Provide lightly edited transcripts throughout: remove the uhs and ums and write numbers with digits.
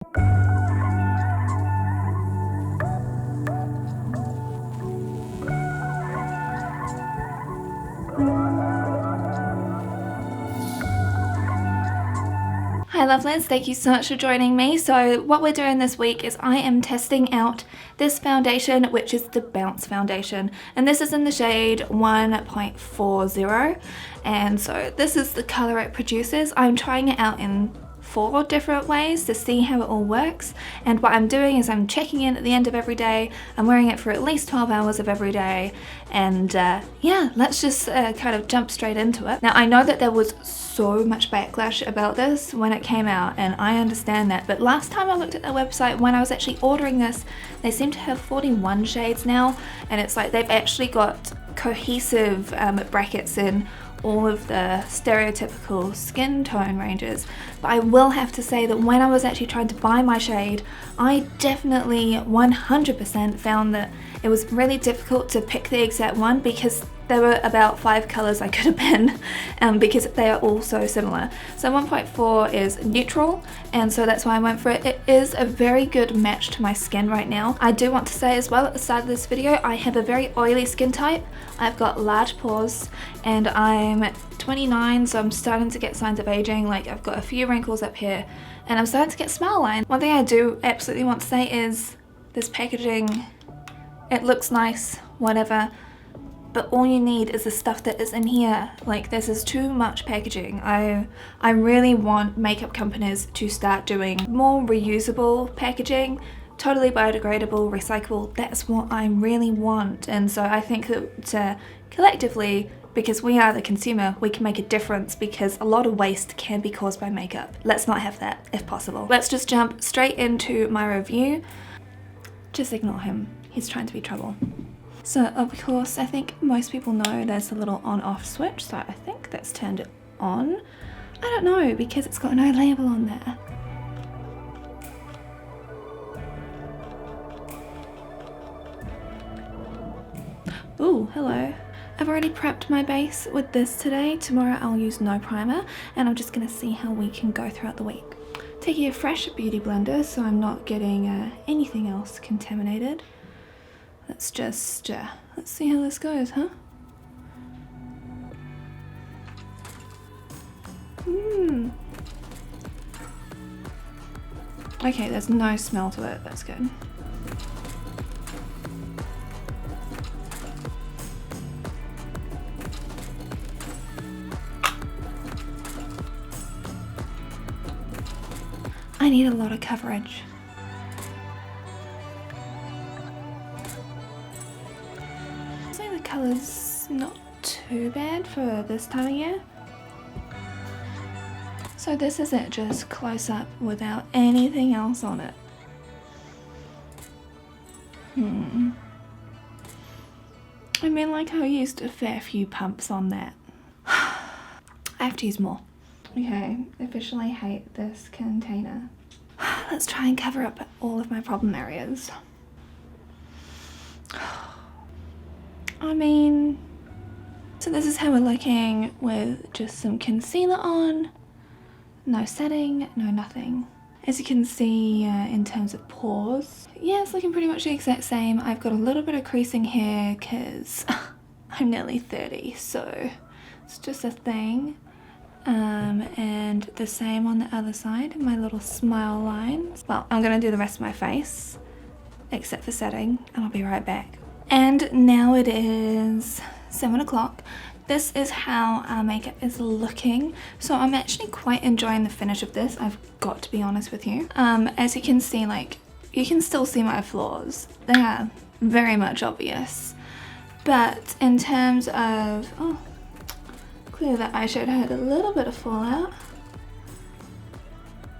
Hi lovelies, thank you so much for joining me. So what we're doing this week is I am testing out this foundation, which is the Bounce foundation, and this is in the shade 1.40, and so this is the color it produces. I'm trying it out in 4 different ways to see how it all works, and what I'm doing is I'm checking in at the end of every day. I'm wearing it for at least 12 hours of every day, and yeah, let's just kind of jump straight into it. Now I know that there was so much backlash about this when it came out, and I understand that, but last time I looked at their website when I was actually ordering this, they seem to have 41 shades now, and it's like they've actually got cohesive brackets in all of the stereotypical skin tone ranges. But I will have to say that when I was actually trying to buy my shade, I definitely 100% found that it was really difficult to pick the exact one, because there were about 5 colors I could have been, because they are all so similar. So 1.4 is neutral, and so that's why I went for it. It is a very good match to my skin right now. I do want to say as well at the start of this video, I have a very oily skin type. I've got large pores, and I'm 29, so I'm starting to get signs of aging. Like, I've got a few wrinkles up here, and I'm starting to get smile lines. One thing I do absolutely want to say is this packaging, it looks nice, whatever, but all you need is the stuff that is in here. Like, this is too much packaging. I really want makeup companies to start doing more reusable packaging, totally biodegradable, recyclable. That's what I really want. And so I think that collectively, because we are the consumer, we can make a difference, because a lot of waste can be caused by makeup. Let's not have that if possible. Let's just jump straight into my review. Just ignore him. He's trying to be trouble. So of course, I think most people know there's a little on-off switch, so I think that's turned it on. I don't know, because it's got no label on there. Ooh, hello. I've already prepped my base with this today. Tomorrow I'll use no primer, and I'm just gonna see how we can go throughout the week. Taking a fresh beauty blender so I'm not getting anything else contaminated. Let's just, let's see how this goes, huh? Okay, there's no smell to it, that's good. I need a lot of coverage. The colour's not too bad for this time of year. So this is it, just close up without anything else on it. I mean, like, I used a fair few pumps on that. I have to use more. Okay, officially hate this container. Let's try and cover up all of my problem areas. I mean, so this is how we're looking with just some concealer on, no setting, no nothing. As you can see in terms of pores, yeah, it's looking pretty much the exact same. I've got a little bit of creasing here because I'm nearly 30, so it's just a thing. And the same on the other side, my little smile lines. Well, I'm gonna do the rest of my face, except for setting, and I'll be right back. And now it is 7 o'clock. This is how our makeup is looking. So I'm actually quite enjoying the finish of this, I've got to be honest with you. As you can see, like, you can still see my flaws. They are very much obvious. But in terms of, oh, clearly that eyeshadow had a little bit of fallout.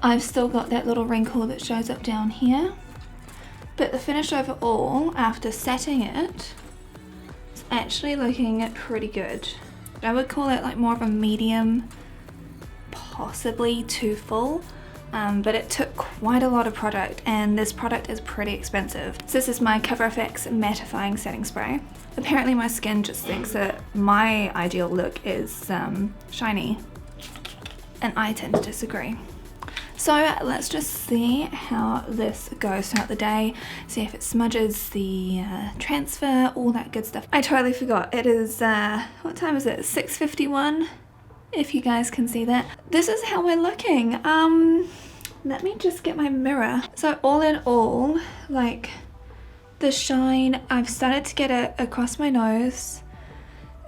I've still got that little wrinkle that shows up down here. But the finish overall, after setting it, it's actually looking pretty good. I would call it like more of a medium, possibly too full, but it took quite a lot of product, and this product is pretty expensive. So this is my Cover FX mattifying setting spray. Apparently my skin just thinks that my ideal look is shiny, and I tend to disagree. So let's just see how this goes throughout the day, see if it smudges the transfer, all that good stuff. I totally forgot, it is, what time is it, 6:51, if you guys can see that. This is how we're looking. Let me just get my mirror. So all in all, like, the shine, I've started to get it across my nose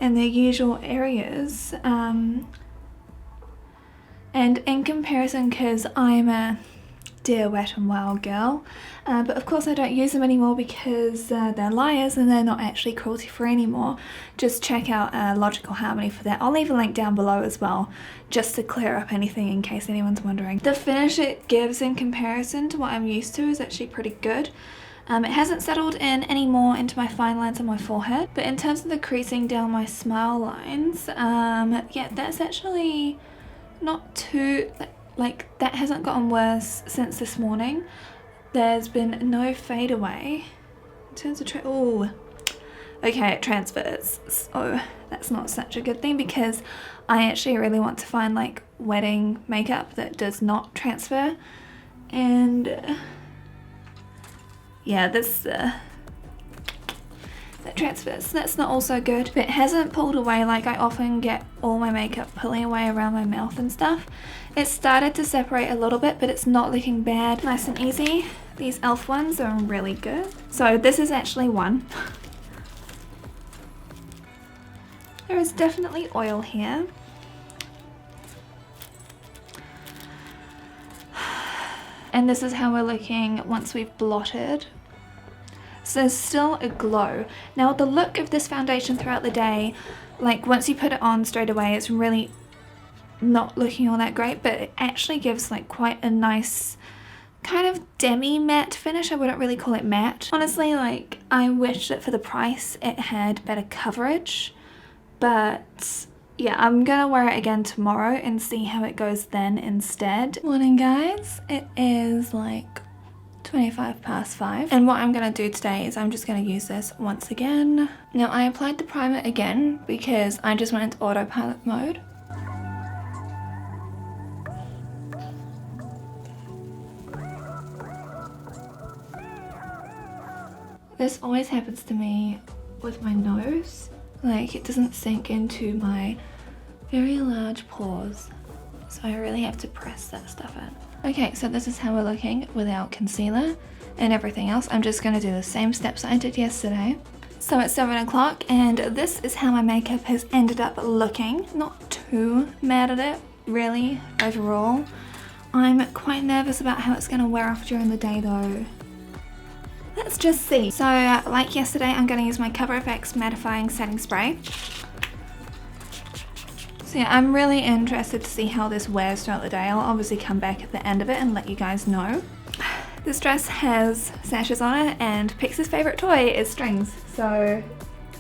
and the usual areas. And in comparison, because I'm a Dear Wet n Wild girl, but of course I don't use them anymore because they're liars and they're not actually cruelty free anymore. Just check out Logical Harmony for that. I'll leave a link down below as well, just to clear up anything in case anyone's wondering. The finish it gives in comparison to what I'm used to is actually pretty good. It hasn't settled in any more into my fine lines on my forehead, but in terms of the creasing down my smile lines, yeah, that's actually not too, like, that hasn't gotten worse since this morning. There's been no fade away in terms of oh, okay, it transfers, so that's not such a good thing because I actually really want to find like wedding makeup that does not transfer. And yeah, this that transfers, that's not also good, but it hasn't pulled away. Like, I often get all my makeup pulling away around my mouth and stuff. It started to separate a little bit, but it's not looking bad. Nice and easy. These e.l.f. ones are really good. So this is actually one. There is definitely oil here. And this is how we're looking once we've blotted. So there's still a glow. Now the look of this foundation throughout the day, like once you put it on straight away, it's really not looking all that great, but it actually gives like quite a nice kind of demi matte finish. I wouldn't really call it matte. Honestly, like, I wish that for the price it had better coverage, but yeah, I'm gonna wear it again tomorrow and see how it goes then instead. Morning guys, it is like 5:25, and what I'm gonna do today is I'm just gonna use this once again. Now I applied the primer again because I just went into autopilot mode. This always happens to me with my nose. Like, it doesn't sink into my very large pores, so I really have to press that stuff in. Okay, so this is how we're looking without concealer and everything else. I'm just gonna do the same steps I did yesterday. So it's 7 o'clock and this is how my makeup has ended up looking. Not too mad at it, really, overall. I'm quite nervous about how it's gonna wear off during the day though. Let's just see. So like yesterday, I'm gonna use my Cover FX mattifying setting spray. So yeah, I'm really interested to see how this wears throughout the day. I'll obviously come back at the end of it and let you guys know. This dress has sashes on it and Pixie's favorite toy is strings. So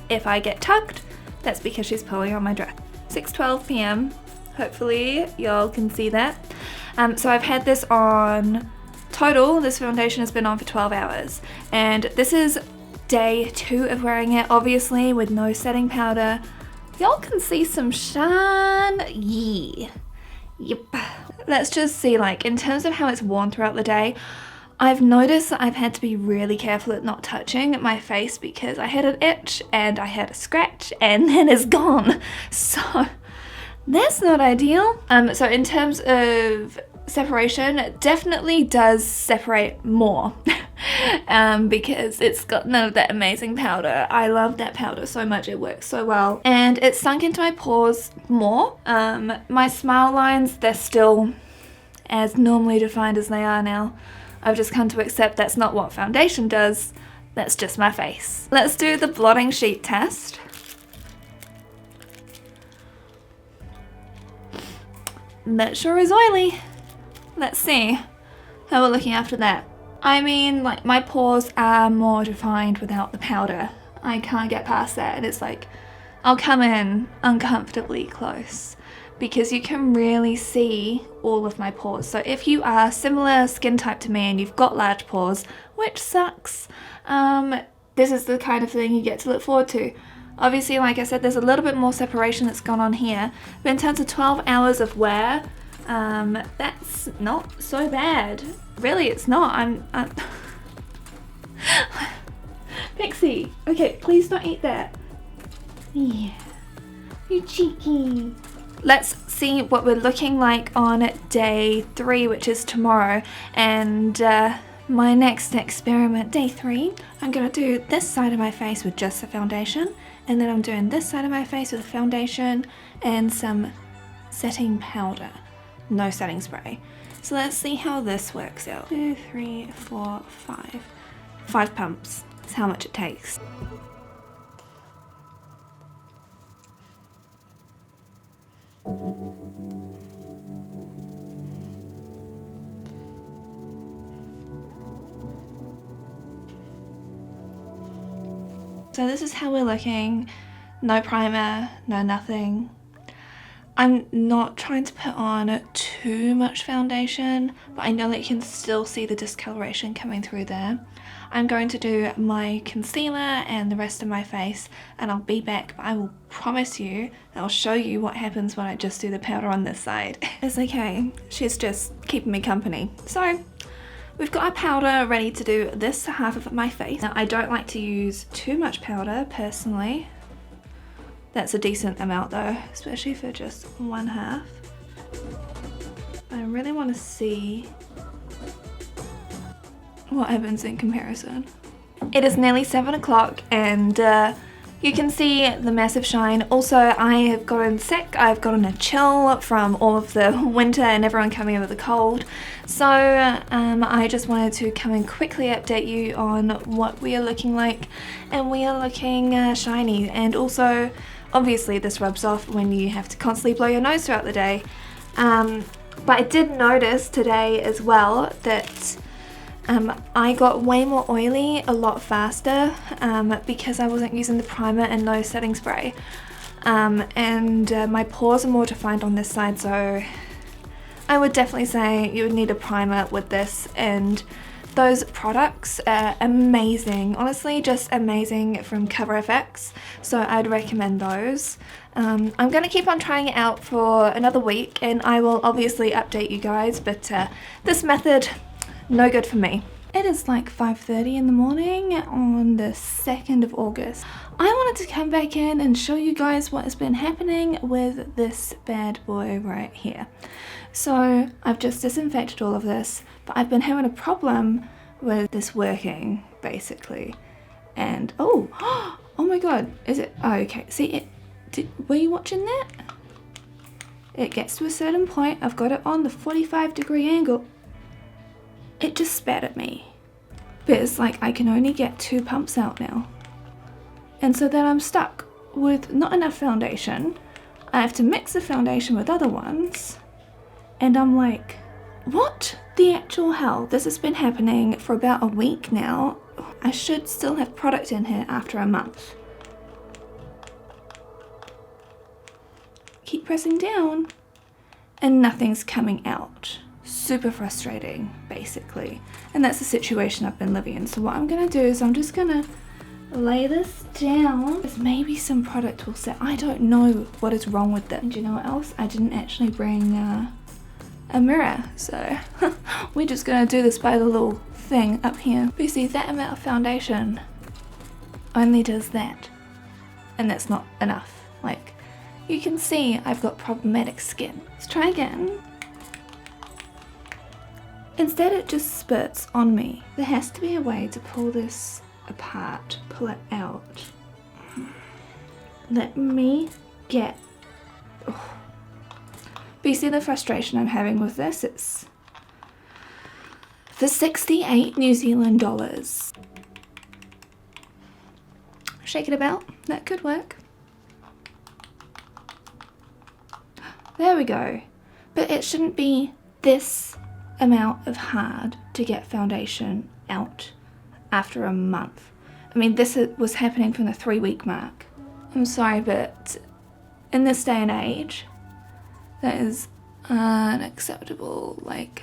if I get tugged, that's because she's pulling on my dress. 6:12 p.m. Hopefully y'all can see that. So I've had this on, total, this foundation has been on for 12 hours. And this is day 2 of wearing it, obviously with no setting powder. Y'all can see some shine, yeah. Yep. Let's just see, like, in terms of how it's worn throughout the day, I've noticed that I've had to be really careful at not touching my face because I had an itch and I had a scratch and then it's gone. So that's not ideal. So in terms of separation, it definitely does separate more because it's got none of that amazing powder. I love that powder so much, it works so well. And it's sunk into my pores more. My smile lines, they're still as normally defined as they are now. I've just come to accept that's not what foundation does, that's just my face. Let's do the blotting sheet test. That sure is oily. Let's see how we're looking after that. I mean, like, my pores are more defined without the powder. I can't get past that, and it's like, I'll come in uncomfortably close because you can really see all of my pores. So if you are similar skin type to me and you've got large pores, which sucks, this is the kind of thing you get to look forward to. Obviously, like I said, there's a little bit more separation that's gone on here, but in terms of 12 hours of wear, That's not so bad. Really, it's not. I'm Pixie, okay, please don't eat that. Yeah, you cheeky. Let's see what we're looking like on day 3, which is tomorrow, and my next experiment, day 3, I'm gonna do this side of my face with just the foundation, and then I'm doing this side of my face with the foundation and some setting powder, no setting spray. So let's see how this works out. 2, 3, 4, 5. 5 pumps. That's how much it takes. So this is how we're looking. No primer, no nothing. I'm not trying to put on too much foundation, but I know that you can still see the discoloration coming through there. I'm going to do my concealer and the rest of my face, and I'll be back, but I will promise you that I'll show you what happens when I just do the powder on this side. It's okay, she's just keeping me company. So we've got our powder ready to do this half of my face. Now I don't like to use too much powder personally. That's a decent amount though, especially for just one half. I really want to see what happens in comparison. It is nearly 7 o'clock and you can see the massive shine. Also, I have gotten sick. I've gotten a chill from all of the winter and everyone coming over the cold. So I just wanted to come and quickly update you on what we are looking like, and we are looking shiny. And also, obviously this rubs off when you have to constantly blow your nose throughout the day. But I did notice today as well that I got way more oily a lot faster because I wasn't using the primer and no setting spray. And my pores are more defined on this side, so I would definitely say you would need a primer with this, and those products are amazing, honestly just amazing, from CoverFX, so I'd recommend those. I'm going to keep on trying it out for another week and I will obviously update you guys, but this method, no good for me. It is like 5:30 in the morning on the 2nd of August. I wanted to come back in and show you guys what has been happening with this bad boy right here. So I've just disinfected all of this, but I've been having a problem with this working basically. And oh my god, is it? Oh, okay, see it, were you watching that? It gets to a certain point, I've got it on the 45-degree angle. It just spat at me. But it's like I can only get 2 pumps out now. And so then I'm stuck with not enough foundation. I have to mix the foundation with other ones. And I'm like, what the actual hell? This has been happening for about a week now. I should still have product in here after a month. Keep pressing down and nothing's coming out. Super frustrating, basically. And that's the situation I've been living in. So what I'm gonna do is I'm just gonna lay this down. There's maybe some product will set. I don't know what is wrong with it. And do you know what else? I didn't actually bring a mirror, so we're just gonna do this by the little thing up here. But you see, that amount of foundation only does that, and that's not enough. Like, you can see I've got problematic skin. Let's try again. Instead it just spurts on me. There has to be a way to pull this apart, pull it out. Let me get... Oh. But you see the frustration I'm having with this? It's for 68 New Zealand dollars. Shake it about, that could work. There we go. But it shouldn't be this amount of hard to get foundation out after a month. I mean, this was happening from the 3-week mark. I'm sorry, but in this day and age, that is unacceptable. Like,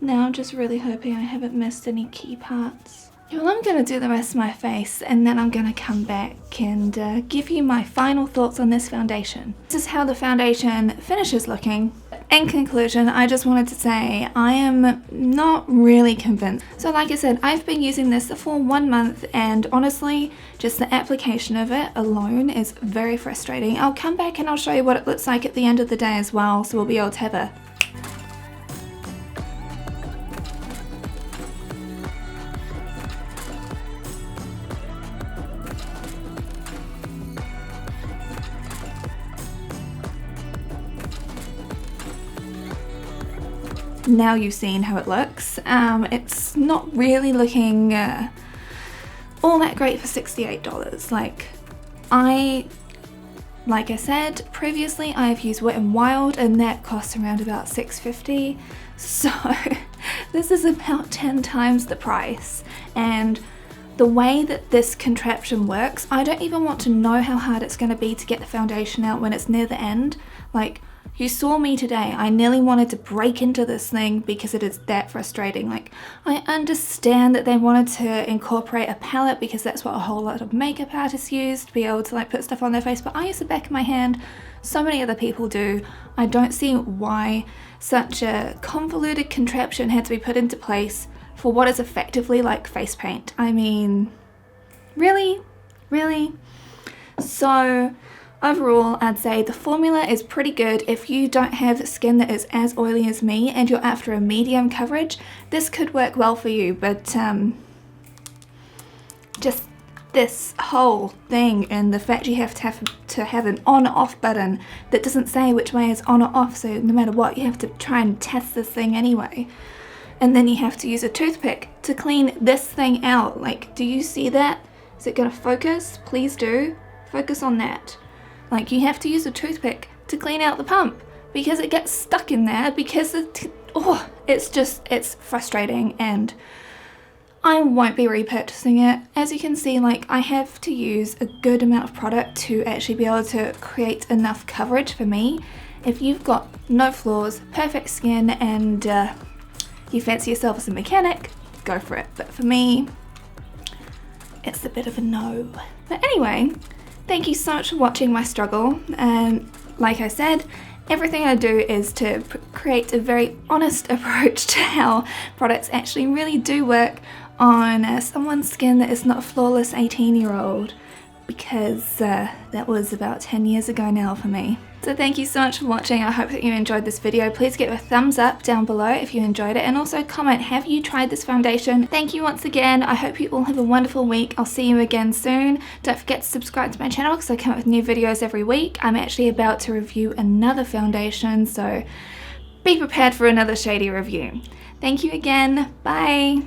now I'm just really hoping I haven't missed any key parts. Well, I'm going to do the rest of my face and then I'm going to come back and give you my final thoughts on this foundation. This is how the foundation finishes looking. In conclusion, I just wanted to say I am not really convinced. So like I said, I've been using this for 1 month and honestly, just the application of it alone is very frustrating. I'll come back and I'll show you what it looks like at the end of the day as well, so we'll be able to have a now you've seen how it looks. It's not really looking all that great for $68. Like I said previously, I have used Wet n Wild and that costs around about $6.50. So this is about 10 times the price. And the way that this contraption works, I don't even want to know how hard it's going to be to get the foundation out when it's near the end. Like, you saw me today, I nearly wanted to break into this thing because it is that frustrating. Like, I understand that they wanted to incorporate a palette because that's what a whole lot of makeup artists use, to be able to like put stuff on their face, but I use the back of my hand. So many other people do. I don't see why such a convoluted contraption had to be put into place for what is effectively like face paint. I mean, really? Really? So overall, I'd say the formula is pretty good. If you don't have skin that is as oily as me and you're after a medium coverage, this could work well for you, but just this whole thing and the fact you have to have an on-off button that doesn't say which way is on or off, so no matter what you have to try and test this thing anyway. And then you have to use a toothpick to clean this thing out. Like, do you see that? Is it gonna focus? Please do. Focus on that. Like, you have to use a toothpick to clean out the pump because it gets stuck in there because it's frustrating and I won't be repurchasing it. As you can see, like, I have to use a good amount of product to actually be able to create enough coverage for me. If you've got no flaws, perfect skin, and you fancy yourself as a mechanic, go for it. But for me, it's a bit of a no. But anyway, thank you so much for watching my struggle. And like I said, everything I do is to create a very honest approach to how products actually really do work on someone's skin that is not a flawless 18-year-old, because that was about 10 years ago now for me. So thank you so much for watching. I hope that you enjoyed this video. Please give it a thumbs up down below if you enjoyed it, and also comment, have you tried this foundation? Thank you once again. I hope you all have a wonderful week. I'll see you again soon. Don't forget to subscribe to my channel because I come up with new videos every week. I'm actually about to review another foundation, so be prepared for another shady review. Thank you again. Bye.